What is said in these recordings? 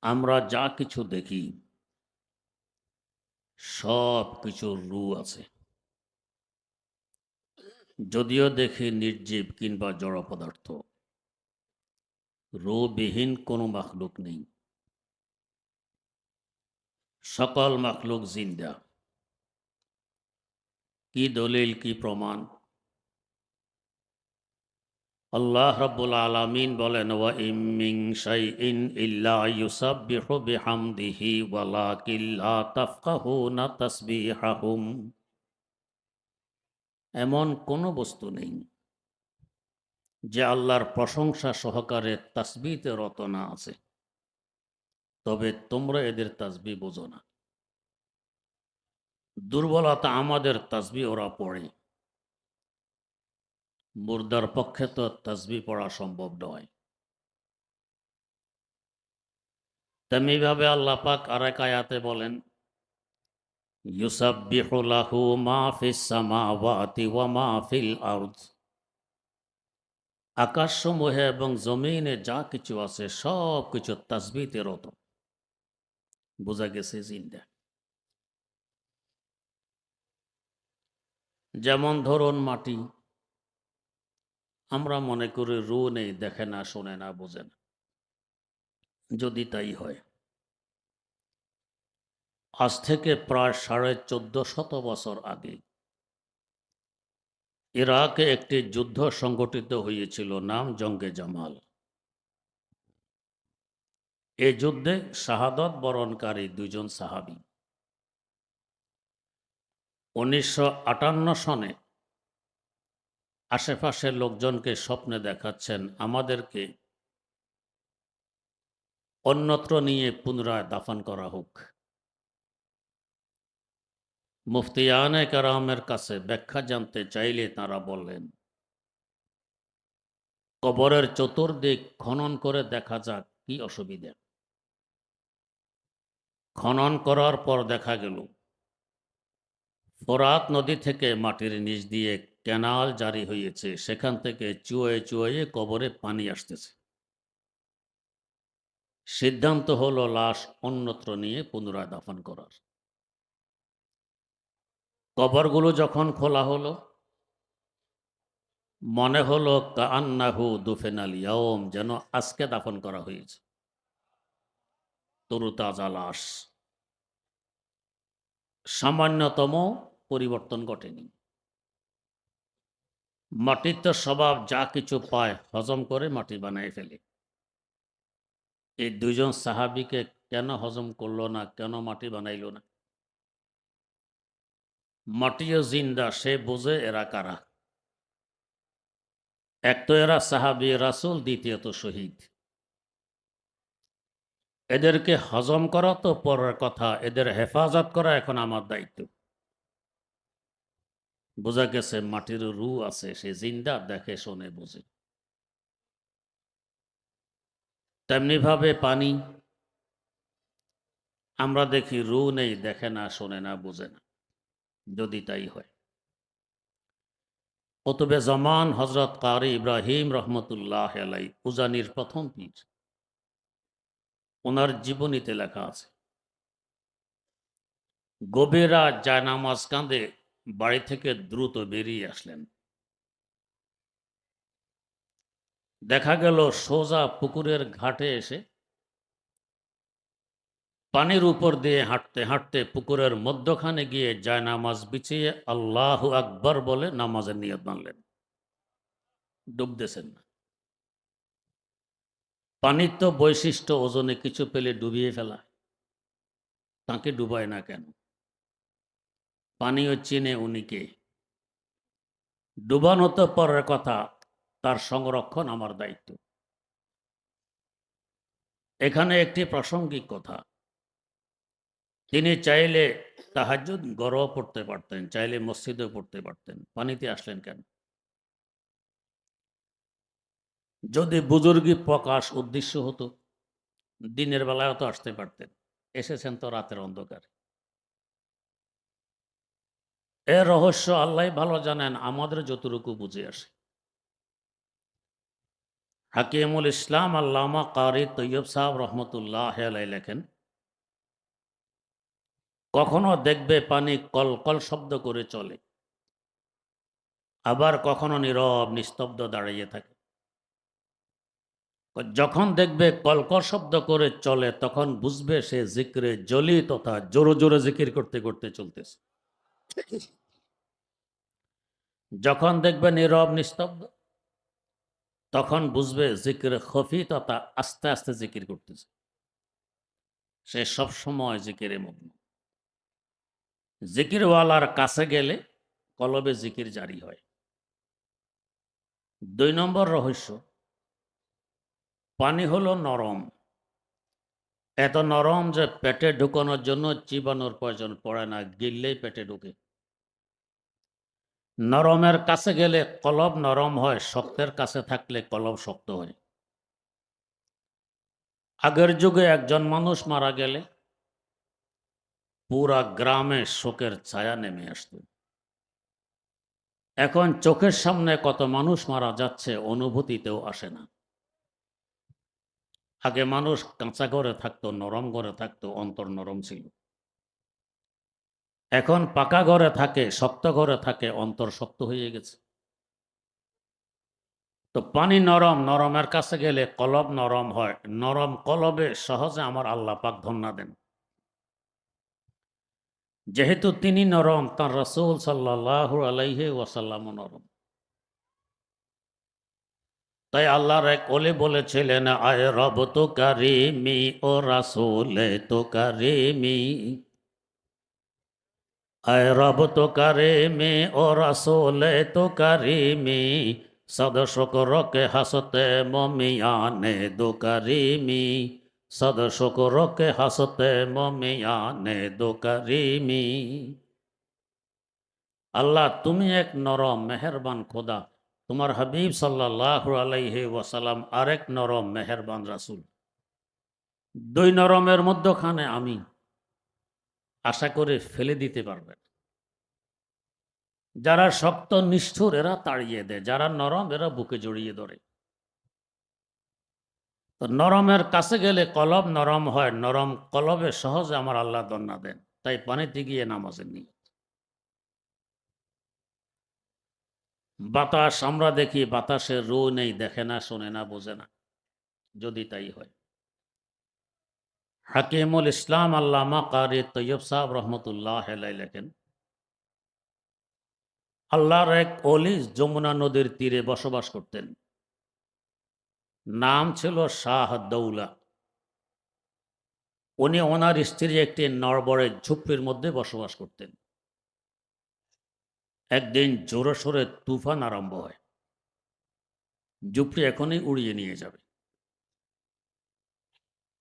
আমরা যা কিছু দেখি সব কিছুর রূহ আছে। যদিও দেখি নির্জীব কিংবা জড় পদার্থ, রূহবিহীন কোনো মাখলুক নেই। সকল মাখলুক জিন্দা। কি দলিল, কি প্রমাণ? আল্লাহ রাব্বুল আলামিন বলেন, ওয়া ইম মিন শাইইন ইল্লা ইউসাব্বিহু বিহামদিহি ওয়ালাকিন লা তাফকাহুনা তাসবিহাহুম। এমন কোনো বস্তু নেই যে আল্লাহর প্রশংসা সহকারে তাসবিতে রত না আছে, তবে তোমরা এদের তাসবিহ বোঝো না। দুর্বলতা আমাদের, তাসবিহ ওরা পড়ে। মুর্দার পক্ষে তো তাসবিহ পড়া সম্ভব নয়। তেমনিভাবে আল্লাহ পাক আরেক আয়াতে বলেন, ইউসাব্বিহু লাহু মা ফিস সামাওয়াতি ওয়া মা ফিল আরদ। আকাশসমূহে এবং জমিনে যা কিছু আছে সব কিছু তাসবিহতে রত। বোঝা গেছে জিন্দা। যেমন ধরুন মাটি, আমরা মনে করি রূহ নেই, দেখে না, শোনে না, বোঝে না। যদি তাই হয়, আজ থেকে প্রায় 1450 বছর আগে ইরাকে একটি যুদ্ধ সংগঠিত হয়েছিল, নাম জঙ্গে জামাল। এই যুদ্ধে শাহাদত বরণকারী দুজন সাহাবী 1958 সনে আশেপাশের লোকজনকে স্বপ্নে দেখাচ্ছেন, আমাদেরকে অন্যত্র নিয়ে পুনরায় দাফন করা হোক। মুফতিয়ানে কেরামের কাছে ব্যাখ্যা জানতে চাইলে তারা বললেন, কবরের চতুর্দিক খনন করে দেখা যাক, কি অসুবিধা। খনন করার পর দেখা গেল ফোরাত নদী থেকে মাটির নিচ দিয়ে ক্যানাল জারি হয়েছে, সেখান থেকে চুয়ে চুয়ে কবরে পানি আসতেছে। সিদ্ধান্ত হলো লাশ অন্যত্র নিয়ে পুনরায় দাফন করার। কবরগুলো যখন খোলা হলো, মনে হলো কান্নাহু দুফেনাল ইয়াউম, যেন আজকে দাফন করা হয়েছে। তরুতাজা লাশ, সামান্যতম পরিবর্তন ঘটেনি। মাটির তো স্বভাব, যা কিছু পায় হজম করে মাটি বানায় ফেলে। এই দুজন সাহাবীকে কেন হজম করলো না, কেন মাটি বানাইল না? মাটিও জিন্দা, সে বোঝে এরা কারা। এক তো এরা সাহাবী রাসূল, দ্বিতীয়ত শহীদ। এদেরকে হজম করা তো পরের কথা, এদের হেফাজত করা এখন আমার দায়িত্ব। বোঝা গেছে মাটির রূহ আছে, সে জিন্দা, দেখে শোনে বোঝে। তেমনিভাবে পানি, আমরা দেখি রূহ নেই, দেখে না, শোনে না, বোঝে না। যদি তাই হয়, কুতুবে জামান হজরত কারি ইব্রাহিম রহমতুল্লাহ আলাই, উজানির প্রথম পীর, ওনার জীবনীতে লেখা আছে, গভীর রাত জায়নামাজ কাঁধে বাড়ি থেকে দ্রুত বেরিয়ে আসলেন। দেখা গেল সোজা পুকুরের ঘাটে এসে পানির উপর দিয়ে হাঁটতে হাঁটতে পুকুরের মধ্যখানে গিয়ে জায়নামাজ বিছিয়ে আল্লাহু আকবার বলে নামাজের নিয়ত বানলেন। ডুবতেছেন না। পানির তো বৈশিষ্ট্য, ওজনে কিছু পেলে ডুবিয়ে ফেলা, তাকে ডুবায় না কেন? পানিও চিনে উনিকে। ডুবানো তো পরের কথা, তার সংরক্ষণ আমার দায়িত্ব। এখানে একটি প্রাসঙ্গিক কথা, তিনি চাইলে তাহাজ্জুদ ঘরেও পড়তে পারতেন, চাইলে মসজিদেও পড়তে পারতেন, পানিতে আসলেন কেন? যদি বুজুর্গি প্রকাশ উদ্দেশ্য হতো, দিনের বেলায় তো আসতে পারতেন, এসেছেন তো রাতের অন্ধকারে। এর রহস্য আল্লাহ ভালো জানেন, আমাদের যতটুকু বুঝে আসে। হাকিমুল ইসলাম আল্লামা কারি তৈয়ব সাহেব রহমতুল্লাহ আলাই লেখেন, কখনো দেখবে পানি কলকল শব্দ করে চলে, আবার কখনো নীরব নিস্তব্ধ দাঁড়িয়ে থাকে। যখন দেখবে কলকল শব্দ করে চলে তখন বুঝবে সে জিক্রে জলি তথা জোরে জোরে জিকির করতে করতে চলতেছে। যখন দেখবে নীরব নিস্তব্ধ তখন বুঝবে জিকির খফি তথা আস্তে আস্তে জিকির করতেছে। সে সবসময় জিকিরে মগ্ন। জিকিরওয়ালার কাছে গেলে কলবে জিকির জারি হয়। 2 নম্বর রহস্য, পানি হলো নরম, এত নরম যে পেটে ঢুকানোর জন্য চিবানোর প্রয়োজন পড়ে না, গিললেই পেটে ঢুকে। নরমের কাছে গেলে কলব নরম হয়, শক্তের কাছে থাকলে কলব শক্ত হয়। আগের যুগে একজন মানুষ মারা গেলে পুরা গ্রামে শোকের ছায়া নেমে আসত। এখন চোখের সামনে কত মানুষ মারা যাচ্ছে, অনুভূতিতেও আসে না। আগে মানুষ কাঁচা ঘরে থাকতো, নরম ঘরে থাকতো, অন্তর নরম ছিল। এখন পাকা ঘরে থাকে, শক্ত ঘরে থাকে, অন্তর শক্ত হয়ে গেছে। তো পানি নরম, নরমের কাছে গেলে কলব নরম হয়, নরম কলবে সহজে আমার আল্লাহ পাক ধন্না দেন। যেহেতু তিনি নরম, তার রাসূল সাল্লাল্লাহু আলাইহি ওয়াসাল্লাম নরম। তাই আল্লাহর এক ওলি বলেছিলেন, আয় রব তো কারিমি ও রাসূল তো কারিমি, আয় রব তো কারিমি ও রাসূল তো কারিমি, সদ শুকর কে হাসতে মমিয়ানে দো কারিমি, সদ শুকর কে হাসতে মমিয়ানে দো কারিমি। আল্লাহ তুমি এক নরম মেহেরবান খোদা, তোমার হাবিব সাল্লাল্লাহু আলাইহি ওয়াসাল্লাম আরেক নরম মেহেরবান রাসূল। 2 নরমের মধ্যখানে আমি, আশা করে ফেলে দিতে পারবেন। যারা শক্ত নিষ্ঠুর এরা তাড়িয়ে দেয়, যারা নরম এরা বুকে জড়িয়ে ধরে। তো নরমের কাছে গেলে কলব নরম হয়, নরম কলবে সহজে আমার আল্লাহ দন্না দেন। তাই পানিতে গিয়ে নামাজের নিয়ত। বাতাস আমরা দেখি, বাতাসের রু নেই, দেখে না, শোনে না, বোঝে না। যদি তাই হয়, হাকিমুল ইসলাম আল্লামা কারি তৈয়ব সাহেব রহমতুল্লাহ আলাই লেখেন, আল্লাহর এক ওলি যমুনা নদীর তীরে বসবাস করতেন। নাম ছিল শাহ দৌলা। উনি ওনার স্ত্রী একটি নড়বড়ে ঝুপড়ির মধ্যে বসবাস করতেন। একদিন জোরে সোরে তুফান আরম্ভ হয়, ঝুপড়ি এখনই উড়িয়ে নিয়ে যাবে।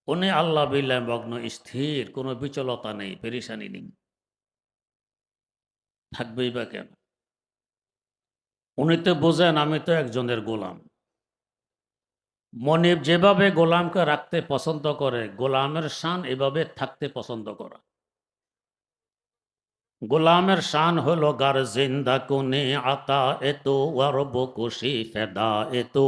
উনি আল্লাহ বিল্লাহ মগ্ন, স্থির, কোনো বিচলতা নেই, পেরেশানি নেই। থাকবেই বা কেন? উনি তো বোঝেন আমি তো একজনের গোলাম। মনিব যেভাবে গোলামকে রাখতে পছন্দ করে, গোলামের শান এভাবে থাকতে পছন্দ করা। গোলামের শান হলো গার জিন্দা কুনে আতা এতো ওয়ারব খুশি ফেদা এতো,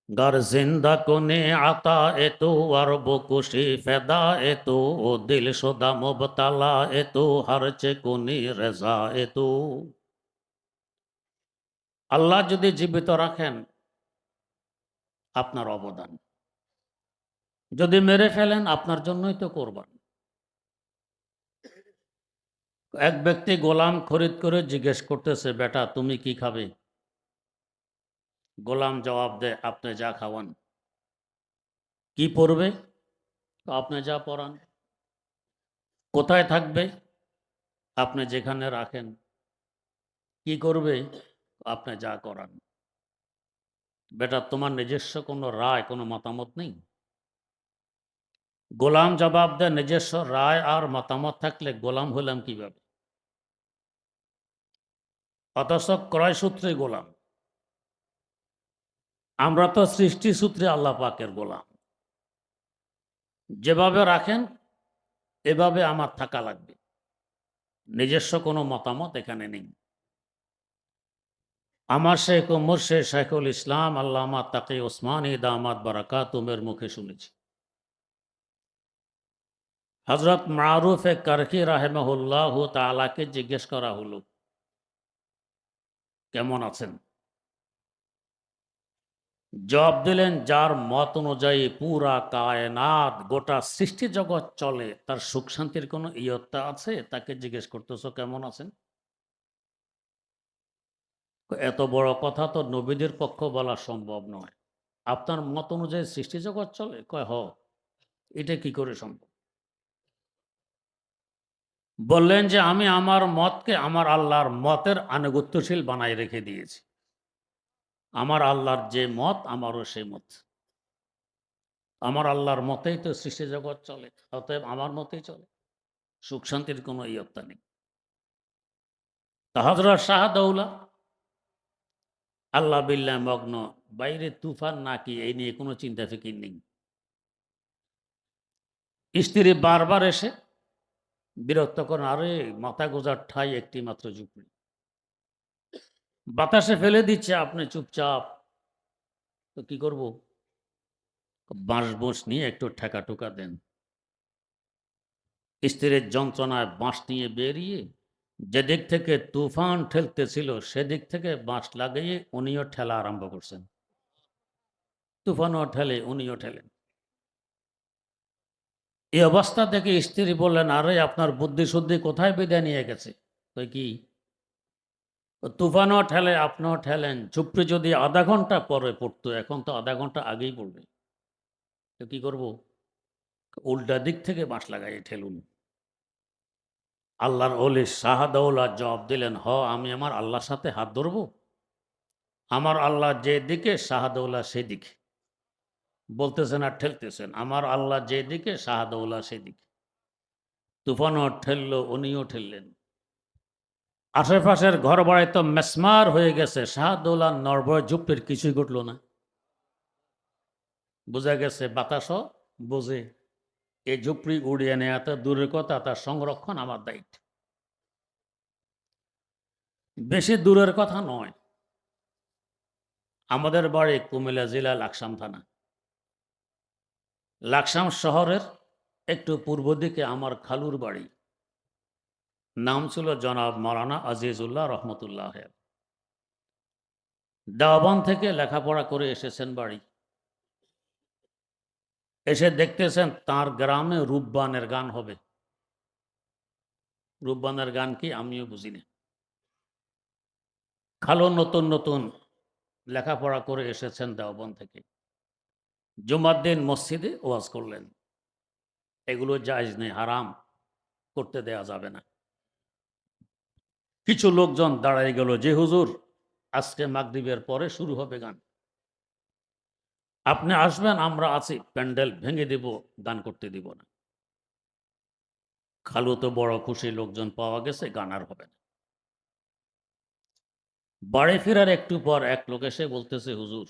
গার জিন্দা কুনে আতা এতো ওয়ারব খুশি ফেদা এতো, ও দিল শোদা মুবতালা এতো হারচে কুনি রেজা এতো। আল্লাহ যদি জীবিত রাখেন আপনার অবদান, যদি মেরে ফেলেন আপনার জন্যই তো কোরবান। এক ব্যক্তি গোলাম খরিদ করে জিজ্ঞেস করতেছে, বেটা তুমি কি খাবে? গোলাম জবাব দেয়, আপনি যা খাওয়ান। কি পরবে? তো আপনি যা পরান। কোথায় থাকবে? আপনি যেখানে রাখেন। কি করবে? আপনি যা করান। বেটা তোমার নিজস্ব কোনো রায়, কোনো মতামত নেই? গোলাম জবাব দেয়, নিজস্ব রায় আর মতামত থাকলে গোলাম হলাম কিভাবে? অথচ ক্রয় সূত্রে গোলাম। আমরা তো সৃষ্টি সূত্রে আল্লাহ পাকের গোলাম। যেভাবে রাখেন এভাবে আমার থাকা লাগবে, নিজস্ব কোনো মতামত এখানে নেই। আমার শেখ ও মুর্শিদ শেখুল ইসলাম আল্লামা তাকি ওসমানী দামাত বারাকাতুমের মুখে শুনেছি। হজরত মারুফ কারকি রাহেমাহুল্লাহ তাআলাকে জিজ্ঞেস করা হলো, কেমন আছেন? জবাব দিলেন, যার মত অনুযায়ী পুরা কায়নাত গোটা সৃষ্টি জগৎ চলে, তার সুখ শান্তির কোনো ইয়ত্তা আছে? তাকে জিজ্ঞেস করতেছো কেমন আছেন? এত বড় কথা তো নবীদের পক্ষ বলা সম্ভব নয়। আপনার মত অনুযায়ী সৃষ্টি জগৎ চলে? কয় হ। এটা কি করে সম্ভব? বললেন যে আমি আমার মতকে আমার আল্লাহর মতের আনুগত্যশীল বানাই রেখে দিয়েছি। আমার আল্লাহর যে মত আমারও সেই মত। আমার আল্লাহর মতেই তো সৃষ্টি জগৎ চলে, অতএব আমার মতেই চলে। সুখ শান্তির কোনো ইয়ত্তা নেই। তা হযরত শাহদৌলা আল্লাহ বিল্লাহ মগ্ন, বাইরে তুফান নাকি এই নিয়ে কোনো চিন্তা ফিকির নেই। স্ত্রী বারবার এসে বিরক্ত করেন, আরে মাথা গোজার ঠাই একটি মাত্র ঝুপড়ি, বাতাসে ফেলে দিচ্ছে, আপনি চুপচাপ। তো কি করব? বাঁশ বোঁস নিয়ে একটু ঠেকা টোকা দেন। স্ত্রীর যন্ত্রণায় বাঁশ নিয়ে বেরিয়ে যেদিক থেকে তুফান ঠেলতেছিল সেদিক থেকে বাঁশ লাগিয়ে উনিও ঠেলা আরম্ভ করছেন। তুফানও ঠেলে, উনিও ঠেলেন। এই অবস্থা থেকে স্ত্রী বললেন, আরে আপনার বুদ্ধি শুদ্ধি কোথায় বিদায় নিয়ে গেছে? কই কি? তুফানও ঠেলে, আপনিও ঠেলেন। ঝুপড়ি যদি আধা ঘন্টা পরে পড়তো, এখন তো আধা ঘন্টা আগেই পড়বে। তো কি করব? উল্টা দিক থেকে বাঁশ লাগাই ঠেলুন। আল্লাহর ওলি শাহদৌলা জবাব দিলেন, আমি আমার আল্লাহর সাথে হাত ধরবো? আমার আল্লাহ যে দিকে, শাহদৌলা সেদিকে। বলতেছেন আর ঠেলতেছেন, আমার আল্লাহ যে দিকে, শাহদৌলা সেদিকে। তুফানও ঠেললো, উনিও ঠেললেন। আশেপাশের ঘর বাড়ি তো মেসমার হয়ে গেছে। শাহদৌলা নরবর ঝুপড়ির কিছুই ঘটল না। বোঝা গেছে বাতাসও বোঝে। এই ঝুপড়ি উড়িয়ে নেওয়া তো দূরের কথা, তার সংরক্ষণ আমার দায়িত্ব। বেশি দূরের কথা নয়, আমাদের বাড়ি কুমিল্লা জেলা লাকসাম থানা। লাকসাম শহরের একটু পূর্ব দিকে আমার খালুর বাড়ি। নাম ছিল জনাব মাওলানা আজিজুল্লাহ রহমতুল্লাহ। দেওয়ান থেকে লেখাপড়া করে এসেছেন বাড়ি। এসে দেখতেছেন তার গ্রামে রূপবানের গান হবে। রূপবানের গান কি আমিও বুঝি না। খালো নতুন নতুন লেখাপড়া করে এসেছেন দেওবন থেকে। জুমার দিন মসজিদে ওয়াজ করলেন। এগুলো জায়েজ নেই, হারাম, করতে দেয়া যাবে না। কিছু লোকজন দাঁড়াই গেল, যে হুজুর আজকে মাগরিবের পরে শুরু হবে গান, আপনি আসবেন, আমরা আছি, প্যান্ডেল ভেঙে দিব, গান করতে দিব না। খালু তো বড় খুশি, লোকজন পাওয়া গেছে, গান আর হবে না। বাড়ি ফেরার একটু পর এক লোক এসে বলতেছে, হুজুর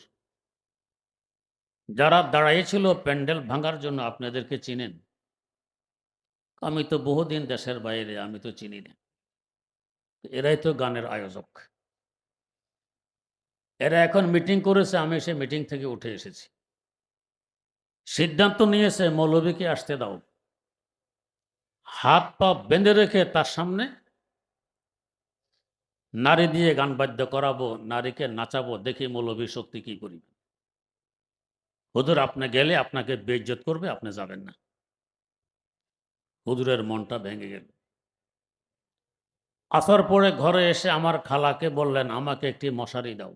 যারা দাঁড়াইছিল প্যান্ডেল ভাঙার জন্য আপনাদেরকে চিনেন? আমি তো বহুদিন দেশের বাইরে, আমি তো চিনি না। এরাই তো গানের আয়োজক। এরা এখন মিটিং করেছে, আমি সে মিটিং থেকে উঠে এসেছি। সিদ্ধান্ত নিয়েছে মৌলভীকে আসতে দাও, হাত পা বেঁধে রেখে তার সামনে নারী দিয়ে গান বাদ্য করাবো, নারীকে নাচাবো, দেখি মৌলভী শক্তি কি করি। হুজুর আপনি গেলে আপনাকে বেইজ্জত করবে, আপনি যাবেন না। হুজুরের মনটা ভেঙে গেল। আসর পরে ঘরে এসে আমার খালাকে বললেন, আমাকে একটি মশারি দাও।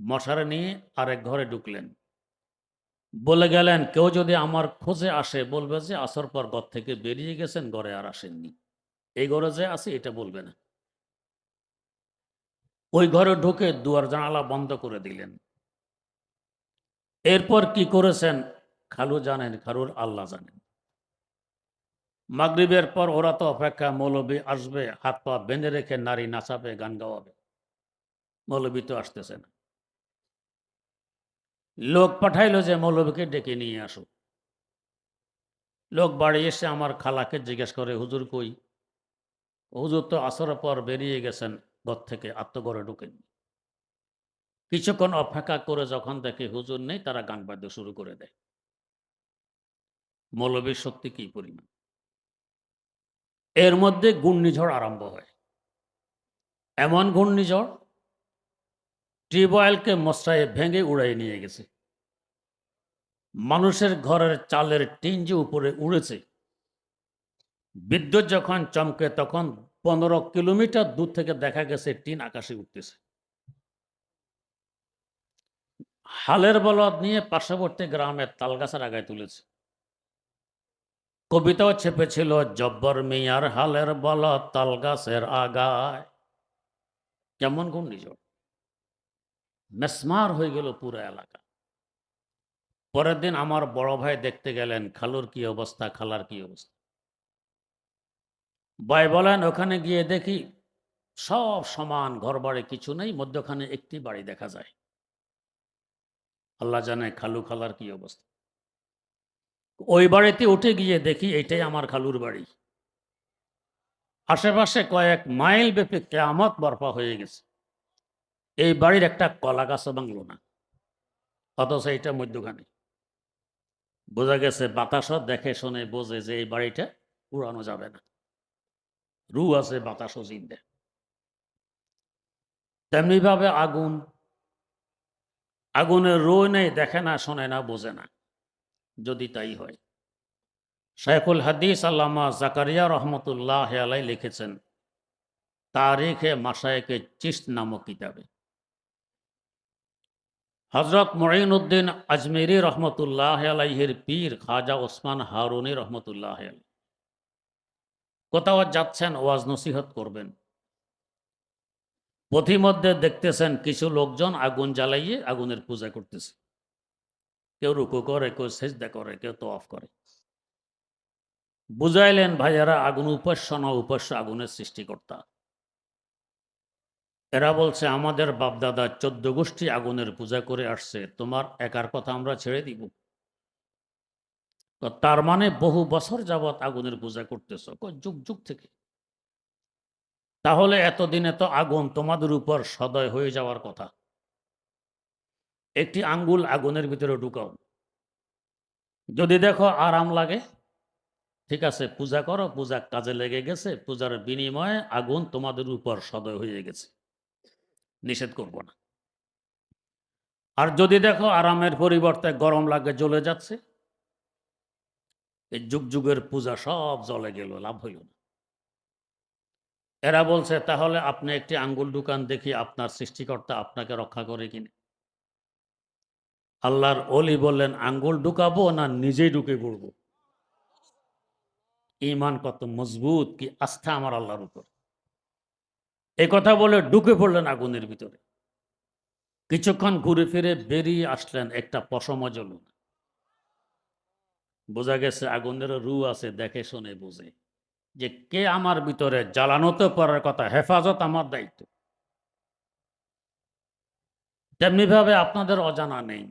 মশারি নিয়ে আরেক ঘরে ঢুকলেন। বলে গেলেন, কেউ যদি আমার খোঁজে আসে বলবে যে আসর পর ঘর থেকে বেরিয়ে গেছেন, ঘরে আর আসেননি। এই ঘরে যে আছি এটা বলবে না। ওই ঘরে ঢুকে দুয়ার জানালা বন্ধ করে দিলেন। এরপর কি করেছেন খালু জানেন, খালুর আল্লাহ জানেন। মাগরিবের পর ওরা তো অপেক্ষা, মৌলবী আসবে, হাত পা বেঁধে রেখে নারী নাচাবে, গান গাওয়াবে। মৌলবী তো আসতেছে না। লোক পাঠাইলো যে মৌলবীকে ডেকে নিয়ে আসো। লোক বাড়ি এসে আমার খালাকে জিজ্ঞেস করে, হুজুর কই? হুজুর তো আসরের পর বেরিয়ে গেছেন, ঘর থেকে আত্মঘরে ঢুকেন। কিছুক্ষণ অপেক্ষা করে যখন দেখে হুজুর নেই, তারা গান বাদ্য শুরু করে দেয়। মৌলবীর শক্তি কি পরিমাণ! এর মধ্যে ঘূর্ণিঝড় আরম্ভ হয়। এমন ঘূর্ণিঝড়, টিউবওয়েলকে মশায় ভেঙে উড়াই নিয়ে গেছে। মানুষের ঘরের চালের টিন যে উপরে উড়েছে, বিদ্যুৎ যখন চমকে তখন 15 কিলোমিটার দূর থেকে দেখা গেছে টিন আকাশে উঠতেছে। হালের বলদ নিয়ে পার্শ্ববর্তী গ্রামের তালগাছের আগায় তুলেছে। কবিতাও ছেপেছিল, জব্বর মিয়ার হালের বলদ তালগাছের আগায়। কেমন ঘূর্ণিঝড়! মেসমার হয়ে গেল পুরো এলাকা। পরের দিন আমার বড় ভাই দেখতে গেলেন, খালুর কি অবস্থা, খালার কি অবস্থা। ভাই বলেন, ওখানে গিয়ে দেখি সব সমান, ঘরবাড়ি কিছু নেই, মধ্যখানে একটি বাড়ি দেখা যায়। আল্লাহ জানে খালু খালার কি অবস্থা। ওই বাড়িতে উঠে গিয়ে দেখি এটাই আমার খালুর বাড়ি। আশেপাশে কয়েক মাইল ব্যাপী কেয়ামত বরপা হয়ে গেছে। এই বাড়ির একটা কলা গাছও ভাঙলো না, অথচ এইটা মধ্যখানে। বোঝা গেছে বাতাসও দেখে শুনে বোঝে যে এই বাড়িটা উড়ানো যাবে না, রু আছে, বাতাসও জিন্দে। তেমনি ভাবে আগুন, আগুনের রু নেই, দেখে না, শোনে না, বোঝে না। যদি তাই হয়, শাইখুল হাদিস আল্লামা জাকারিয়া রহমতুল্লাহ আলাই লিখেছেন তারিখে মাশায়েখে চিশত নামক কিতাবে, হজরত মুঈনুদ্দিন আজমেরি রহমতুল্লাহ আলাইহির পীর খাজা ওসমান হারুনি রহমতুল্লাহ আলাই কোথাও যাচ্ছেন, ওয়াজ নসিহত করবেন। পথিমধ্যে দেখতেছেন কিছু লোকজন আগুন জ্বালাইয়ে আগুনের পূজা করতেছে। কেউ রুকু করে, কেউ সেজদা করে, কেউ তওয়াফ করে। বুঝাইলেন, ভাইয়ারা, আগুন উপাস্য না, উপাস্য আগুনের সৃষ্টিকর্তা। এরা বলছে, আমাদের বাপদাদা 14 গোষ্ঠী আগুনের পূজা করে আসছে, তোমার একার কথা আমরা ছেড়ে দিব? তার মানে বহু বছর যাবৎ আগুনের পূজা করতেছ? যুগ যুগ থেকে। তাহলে এতদিনে তো আগুন তোমাদের উপর সদয় হয়ে যাওয়ার কথা। একটি আঙ্গুল আগুনের ভিতরে ঢুকাও, যদি দেখো আরাম লাগে, ঠিক আছে, পূজা করো, পূজা কাজে লেগে গেছে, পূজার বিনিময়ে আগুন তোমাদের উপর সদয় হয়ে গেছে, নিষেধ করব না। আর যদি দেখো আরামের পরিবর্তে গরম লাগে, জ্বলে যাচ্ছে, এই যুগ যুগের পূজা সব জ্বলে গেল, লাভ হইল না। এরা বলছে, তাহলে আপনি একটি আঙ্গুল ঢুকান, দেখি আপনার সৃষ্টিকর্তা আপনাকে রক্ষা করে কিনা। আল্লাহর ওলি বললেন, আঙ্গুল ঢুকাবো না নিজেই ঢুকে পড়বো? ঈমান কত মজবুত, কি আস্থা আমার আল্লাহর উপর। এই কথা বলে ঢুকে পড়লেন আগুনের ভিতরে। কিছুক্ষণ ঘুরে ফিরে বেরিয়ে আসলেন, একটা পশমও জ্বলল না। বোঝা গেছে আগুনের রু আছে, দেখে শুনে বুঝে যে কে আমার ভিতরে, জ্বালানো তো পড়ার কথা, হেফাজত আমার দায়িত্ব। তেমনি ভাবে আপনাদের অজানা নেই,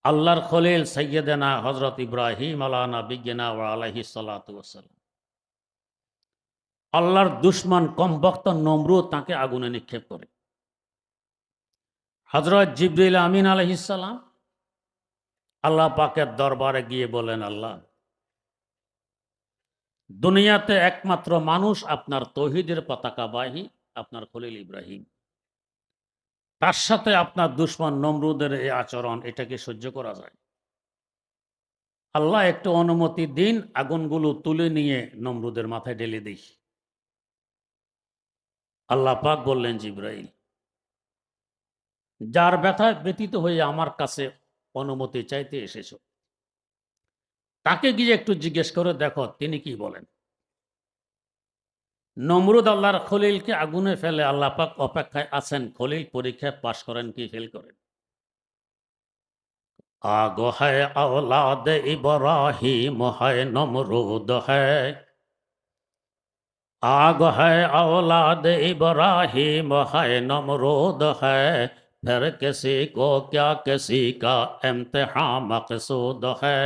আল্লাহর খলিল সৈয়দেনা হজরত ইব্রাহিম আলা নবিয়্যিনা ওয়া আলাইহিস সালাতু ওয়াস সালাম, আল্লাহর দুশমন কমবক্ত নমরুদ তাকে আগুনে নিক্ষেপ করে। হজরত জিবরিল আমিন আলাইহিস সালাম আল্লাহ পাকের দরবারে গিয়ে বলেন, আল্লাহ, দুনিয়াতে একমাত্র মানুষ আপনার তৌহিদের পতাকাবাহী, আপনার খলিল ইব্রাহিম, তার সাথে আপনার দুশমন নমরুদের এই আচরণ, এটাকে সহ্য করা যায়? আল্লাহ একটু অনুমতি দিন, আগুনগুলো তুলে নিয়ে নমরুদের মাথায় ঢেলে দিই। আল্লাহ পাক বললেন, জিবরাইল, যার ব্যথায় ব্যতীত হয়ে আমার কাছে অনুমতি চাইতে এসেছো, তাকে গিয়ে একটু জিজ্ঞেস করে দেখো তিনি কি বলেন। নমরুদ আল্লাহর খলিলকে আগুনে ফেলে, আল্লাহ পাক অপেক্ষায় আছেন খলিল পরীক্ষায় পাশ করেন কি ফেল করেন। आग है औलाद इब्राहिम है नमरूद है, आग है औलाद इब्राहिम है नमरूद है, फिर किसी को क्या किसी का इम्तिहान मकसूद है।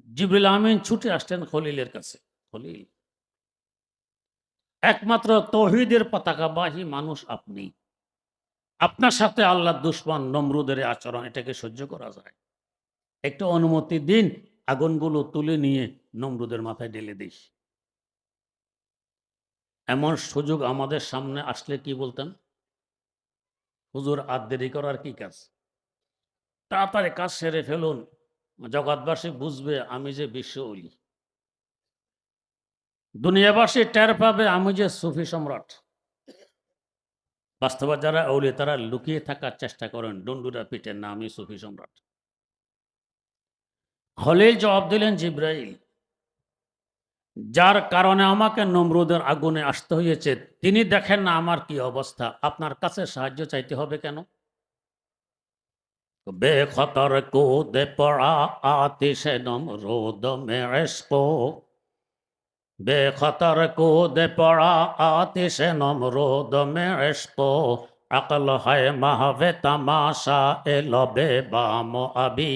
জিবরিল আমিন ছুটে আসলেন খলিলের কাছে। খলিল, একমাত্র তৌহিদের পতাকাবাহী মানুষ আপনি। আপনার সাথে আল্লাহর দুশমন নমরুদের এই আচরণ, এটাকে সহ্য করা যায়? একটু অনুমতি দিন, আগুনগুলো তুলে নিয়ে নমরুদের মাথায় ঢেলে দিস। এমন সুযোগ আমাদের সামনে আসলে কি বলতেন? হুজুর, আর দেরি করার কি কাজ, তাড়াতাড়ি কাজ সেরে ফেলুন, জগৎবাসী বুঝবে আমি যে বিশ্ব অলি, দুনিয়াবাসী টের পাবে আমি যে সুফি সম্রাট। বাস্তবে যারা অলি তারা লুকিয়ে থাকার চেষ্টা করেন, ডন্ডুরা পিটেন না, আমি সুফি সম্রাট। খলিল জবাব দিলেন, জিব্রাইল, যার কারণে আমাকে নমরুদের আগুনে আসতে হয়েছে তিনি দেখেন না আমার কি অবস্থা, আপনার কাছে সাহায্য চাইতে হবে কেন? বেখতর কূদে পড়া আতিশে নমরুদ মে ইশকো, बेखतर कूद पड़ा आतिश नमरूद में इश्को, अक्ल है महवे तमाशा ए लबे बाम अभी,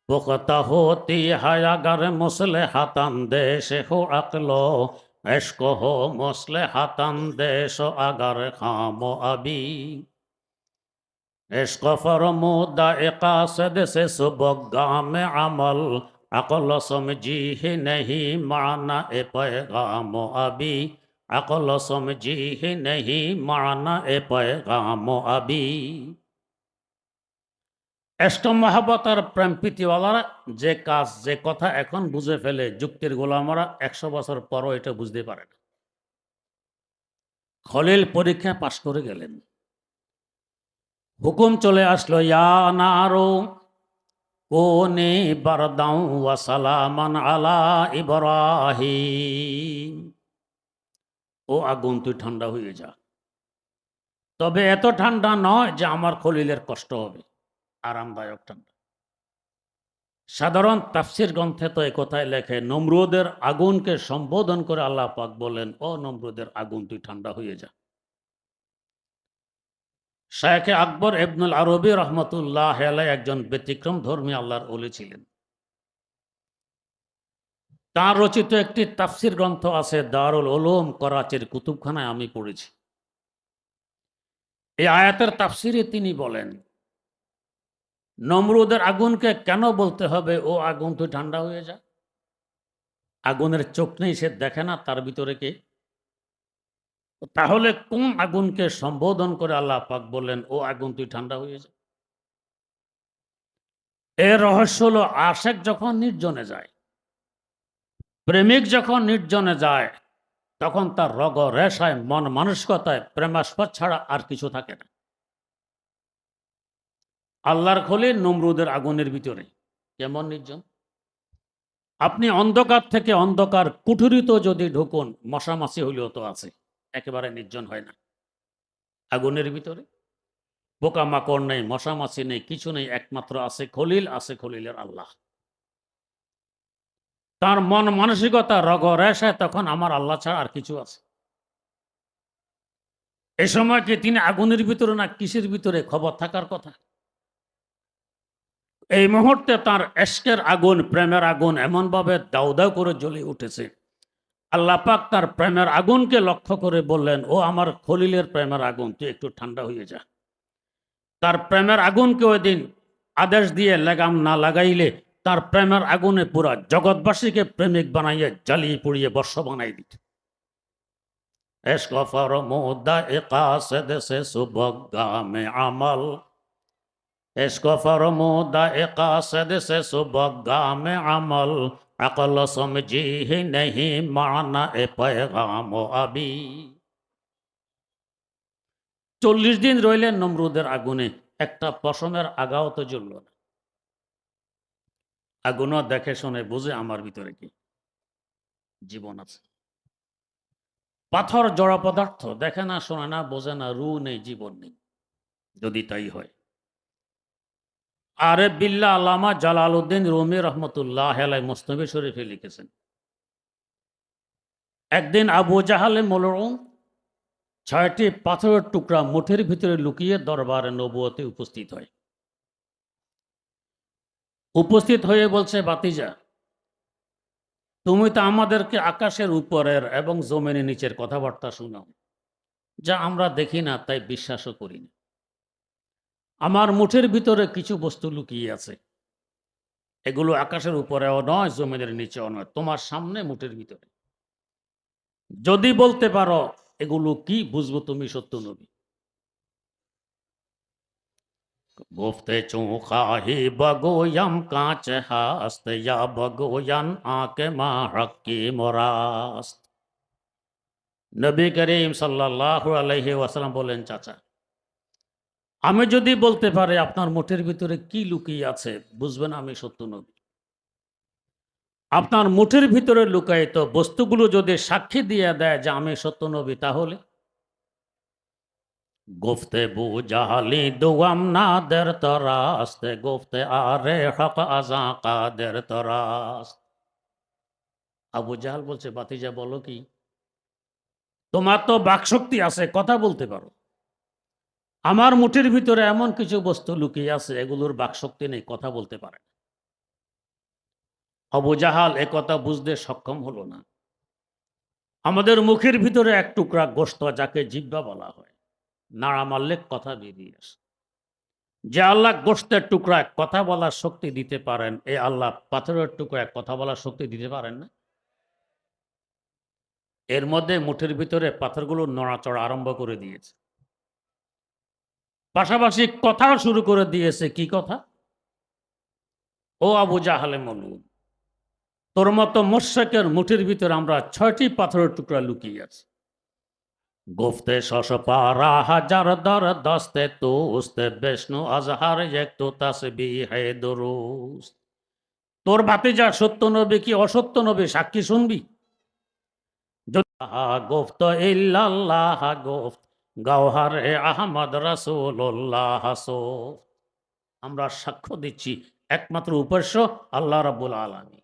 पुख्ता होती है अगर मुसलहत अंदेश हो अक्लो, इश्क हो मुसलहत अंदेश अगर खाम अभी, इश्क फरमूदा इकासद से सुबगा में अमल, अकल समझी ही नहीं माना ए पैगाम अभी, अकल समझी ही नहीं माना ए पैगाम अभी। এষ্ট মহাব্বত আর প্রেম প্রীতিওয়ালারা যে কাজ যে কথা এখন বুঝে ফেলে, যুক্তির গোলামরা 100 বছর পরও এটা বুঝতে পারে না। খলিল পরীক্ষা পাশ করে গেলেন, হুকুম চলে আসলো, ইয়া নারু কোনে বারদাউ ওয়া সালামান আলা ইব্রাহিম, ও আগুন তুই ঠান্ডা হয়ে যা, তবে এত ঠান্ডা নয় যে আমার খলিলের কষ্ট হবে, আরামদায়ক ঠান্ডা। সাধারণ তাফসির গ্রন্থে তো এই কথাই লেখে, নমরুদের আগুনকে সম্বোধন করে আল্লাহ পাক বলেন, ও নমরুদের আগুন তুই ঠান্ডা হয়ে যা। শায়েখ আকবর ইবনুল আরবি রহমতুল্লাহ আলাইহি একজন ব্যতিক্রম ধর্মী আল্লাহর ওলি ছিলেন। তার রচিত একটি তাফসির গ্রন্থ আছে, দারুল উলুম করাচির কুতুবখানায় আমি পড়েছি। এই আয়াতের তাফসিরে তিনি বলেন, নমরুদের আগুনকে কেন বলতে হবে ও আগুন তুই ঠান্ডা হয়ে যা? আগুনের চোখ নেই, সে দেখে না তার ভিতরে কে? তাহলে কোন আগুনকে সম্বোধন করে আল্লাহ পাক বললেন, ও আগুন তুই ঠান্ডা হয়ে যা? এর রহস্য হলো, আশেক যখন নির্জনে যায়, প্রেমিক যখন নির্জনে যায়, তখন তার রগ রেশায় মন মানসিকতায় প্রেমাস্পদ ছাড়া আর কিছু থাকে না। আল্লাহর খলিল নমরুদের আগুনের ভিতরে কেমন নির্জন। আপনি অন্ধকার থেকে অন্ধকার কুঠুরিত যদি ঢুকুন, মশামাছি হইলেও তো আছে, একেবারে নির্জন হয় না। আগুনের ভিতরে পোকামাকড় নেই, মশামাছি নেই, কিছু নেই, একমাত্র আছে খলিল, আছে খলিলের আল্লাহ। তার মন মানসিকতা রগ রেশায় তখন আমার আল্লাহ ছাড়া আর কিছু আছে? এই সময় কি তিনি আগুনের ভিতরে না কিসের ভিতরে খবর থাকার কথা? এই মুহূর্তে তার এশকের আগুন, প্রেমের আগুন এমনভাবে দাউ দাউ করে জ্বলে উঠেছে। আল্লাহ পাক তার প্রেমের আগুনকে লক্ষ্য করে বললেন, ও আমার খলিলের প্রেমের আগুন তুই একটু ঠান্ডা হয়ে যা। তার প্রেমের আগুনকে ওই দিন আদেশ দিয়ে লাগাম না লাগাইলে তার প্রেমের আগুনে পুরা জগৎবাসীকে প্রেমিক বানাইয়ে জ্বালিয়ে পুড়িয়ে বর্ষ বানাই দিত। এশক ফরমুদা ইকাসদ সে সুবগা মে আমল, इश्क फरमूदा इकासद से सुबगा में अमल, अकल समझी ही नहीं माना ए पैगाम अभी। 40 দিন রইলেন নমরুদের আগুনে, একটা পশমের আগাও তো জ্বলল না। আগুনও দেখে শুনে বুঝে আমার ভিতরে কি জীবন আছে। পাথর জড় পদার্থ, দেখে না, শোনে না, বোঝে না, রু নেই, জীবন নেই। যদি তাই হয়, আরে বিল্লাহ আল্লামা জালালউদ্দিন রুমি রহমতুল্লাহ আলাইহি মুসনদ শরীফে লিখেছেন, একদিন আবু জাহালে মলউন 6টি পাথরের টুকরা মুঠের ভিতরে লুকিয়ে দরবারে নবুয়তে উপস্থিত হয়। উপস্থিত হয়ে বলছে, বাতিজা, তুমি তো আমাদেরকে আকাশের উপরের এবং জমিনের নিচের কথাবার্তা শোনাও, যা আমরা দেখি না তাই বিশ্বাসও করি না। আমার মুঠের ভিতরে কিছু বস্তু লুকিয়ে আছে, এগুলো আকাশের উপরেও নয়, জমিনের নিচেও নয়, তোমার সামনে মুঠের ভিতরে। যদি বলতে পারো এগুলো কি, বুঝবো তুমি সত্য নবী। गुफ्ते चूखा ही बगोयम कांच हास्त या बगोयन आके माहक की मोरास्त। নবী করিম সাল্লাল্লাহু আলাইহি ওয়াসাল্লাম বলেন, চাচা আমি যদি বলতে পারি আপনার মুঠের ভিতরে কি লুকিয়ে আছে, বুঝবেন আমি সত্য নবী। আপনার মুঠের ভিতরে লুকায়িত বস্তুগুলো যদি সাক্ষী দিয়ে দেয় যে আমি সত্য নবী, তাহলে গুফতে বু জাহালি দুয়াম না দের তরাস্তে গুফতে আরে হক আজা কাদের তরাস্ত। আবু জাহাল বলছে, বাতিজা বলো কি, তোমার তো বাকশক্তি আছে, কথা বলতে পারো। আমার মুঠের ভিতরে এমন কিছু বস্তু লুকিয়ে আছে, এগুলোর বাকশক্তি নেই, কথা বলতে পারে না। আবু জাহাল একথা বুঝতে সক্ষম হলো না। আমাদের মুখের ভিতরে এক টুকরা গোশত, যাকে জিহ্বা বলা হয়, নাড়া মারলে কথা বেরিয়ে আসে। যে আল্লাহ গোশতের টুকরায় কথা বলার শক্তি দিতে পারেন, এই আল্লাহ পাথরের টুকরায় কথা বলার শক্তি দিতে পারেন না? এর মধ্যে মুঠের ভিতরে পাথরগুলো নড়াচড়া আরম্ভ করে দিয়েছে, পাশাপাশি কথাও শুরু করে দিয়েছে। কি কথা? ও আবু জাহালে মলুন, তোর মতো মোশরিকের মুঠের ভিতরে আমরা 6টি পাথরের টুকরা লুকিয়ে আছি। গুফতে শশ পারা হাজার দর দস্তে তুস্তে বিষ্ণু আজহার একটু তাসবিহে দুরুস্ত। তোর ভাতিজা সত্য নবী কি অসত্য নবী, সাক্ষী শুনবি? গুফত ইল্লাল্লাহ গুফত গাওহারে আহমদ রাসূলুল্লাহ সুফ। আমরা সাক্ষ্য দিচ্ছি একমাত্র উপাস্য আল্লাহ রাব্বুল আলামিন।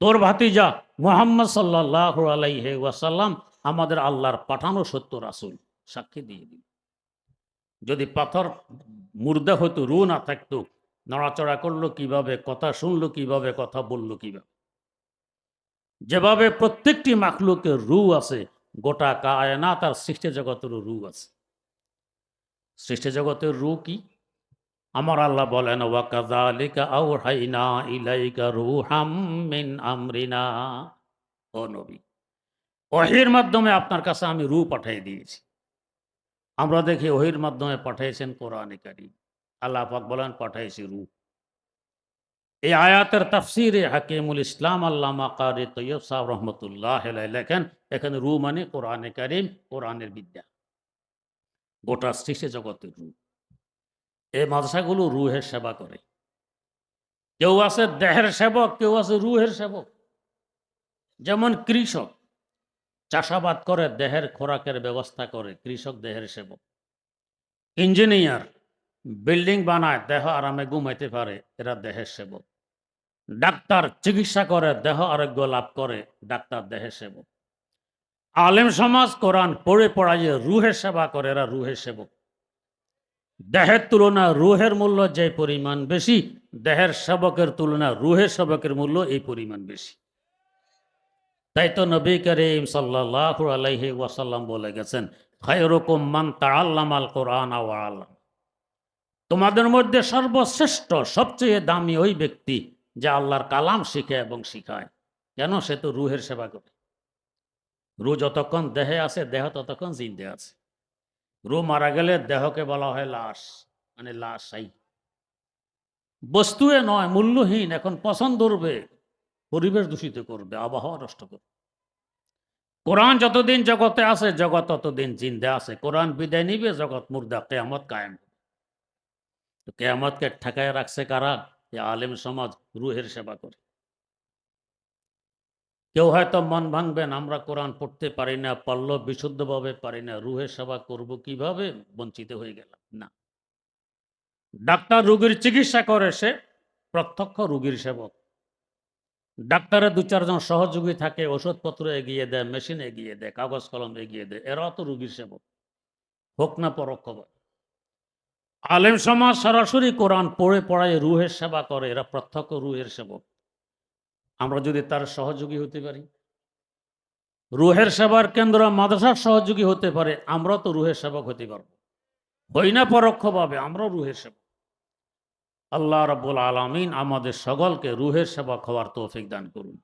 তোর ভাতিজা মুহাম্মদ সাল্লাল্লাহু আলাইহি ওয়াসাল্লাম আমাদের আল্লাহর পাঠানো সত্য রাসূল, সাক্ষী দিয়ে দিন। যদি পাথর মুর্দা হতো, রু না থাকতো, নড়াচড়া করলো কিভাবে, কথা শুনলো কিভাবে, কথা বললো কিভাবে? যেভাবে প্রত্যেকটি মাখলুকের রু আছে, গোটা কায়নাত আর সৃষ্টি জগতেরও রু আছে। সৃষ্টি জগতের রু কি? আমার আল্লাহ বলেন, ওয়াকাযালিকা আওহাইনা ইলাইকা রূহাম মিন আমরিনা। ও নবী, ওহীর মাধ্যমে আপনার কাছে আমি রূহ পাঠিয়ে দিয়েছি। আমরা দেখি ওহীর মাধ্যমে পাঠিয়েছেন কোরআনে কারীম। আল্লাহ পাক বলেন, পাঠাইছি রূহ। এই আয়াতের তাফসিরে হাকিমুল ইসলাম আল্লামা কারি তৈয়ব সাহেব রহমতুল্লাহ আলাইহি লেখেন, এখানে রূহ মানে কোরআনে কারীম, কোরআনের বিদ্যা, গোটা সৃষ্টি জগতের রূহ। এই মাদ্রাসাগুলো রূহের সেবা করে। কেউ আছে দেহের সেবক, কেউ আছে রূহের সেবক। যেমন কৃষক চাষাবাদ করে, দেহের খোরাকের ব্যবস্থা করে, কৃষক দেহের সেবক। ইঞ্জিনিয়ার বিল্ডিং বানায়, দেহ আরামে ঘুমাইতে পারে, এরা দেহের সেবক। ডাক্তার চিকিৎসা করে, দেহ আরোগ্য লাভ করে, ডাক্তার দেহের সেবক। আলেম সমাজ কোরআন পড়ে পড়াইয়ে রুহের সেবা করে, এরা রুহের সেবক। দেহের তুলনায় রুহের মূল্য যে পরিমাণ বেশি, দেহের সেবকের তুলনায় রুহের সেবকের মূল্য এই পরিমাণ বেশি। তাই তো নবী করিম সাল্লাল্লাহু আলাইহি ওয়াসাল্লাম বলে গেছেন, খায়রুকুম মান তাআল্লামাল কোরআন ওয়া আল্লাম। তোমাদের মধ্যে সর্বশ্রেষ্ঠ, সবচেয়ে দামি ওই ব্যক্তি যে আল্লাহর কালাম শিখে এবং শিখায়। কেন? সে তো রুহের সেবা করে। রু যতক্ষণ দেহে আছে, দেহ ততক্ষণ জিন্দে আছে। রু মারা গেলে দেহকে বলা হয় লাশ, মানে লাশাই, বস্তুয়ে নয়, মূল্যহীন। এখন পছন্দ করবে, পরিবেশ দূষিত করবে, আবহাওয়া নষ্ট করবে। কোরআন যতদিন জগতে আছে, জগৎ ততদিন জিন্দা আছে। কোরআন বিদায় নিবে, জগৎ মুর্দা, কেয়ামত কায়েম। তো কেয়ামতকে ঠেকায় রাখছে কারা? যে আলেম সমাজ রুহের সেবা করে। কেউ হয়তো মন ভাঙবেন, আমরা কোরআন পড়তে পারি না, পারলেও বিশুদ্ধভাবে পারি না, রুহের সেবা করব কিভাবে, বঞ্চিত হয়ে গেলাম। না, ডাক্তার রোগীর চিকিৎসা করে, সে প্রত্যক্ষ রোগীর সেবক। ডাক্তারের 2-4 জন সহযোগী থাকে, ওষুধপত্র এগিয়ে দেয়, মেশিন এগিয়ে দেয়, কাগজ কলম এগিয়ে দেয়, এরাও তো রোগীর সেবক, হোক না পরোক্ষভাবে। আলেম সমাজ সরাসরি কোরআন পড়ে পড়ায় রুহের সেবা করে, এরা প্রত্যক্ষ রুহের সেবক। আমরা যদি তার সহযোগী হতে পারি, রুহের সেবার কেন্দ্র মাদ্রাসার সহযোগী হতে পারে, আমরাও তো রুহের সেবক হতে পারবো। হই না পরোক্ষভাবে আমরাও রুহের সেবক। আল্লাহ রাব্বুল আলামিন আমাদের সকলকে রুহের সেবক হওয়ার তৌফিক দান করুন।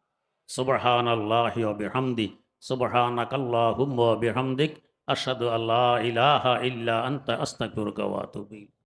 সুবহানাল্লাহি ওয়া বিহামদি, সুবহানাকাল্লাহুম্মা ওয়া বিহামদিক, আশহাদু আল্লা ইলাহা ইল্লা আনতা আস্তাগফিরুকা ওয়া আতুবু ইলাইক।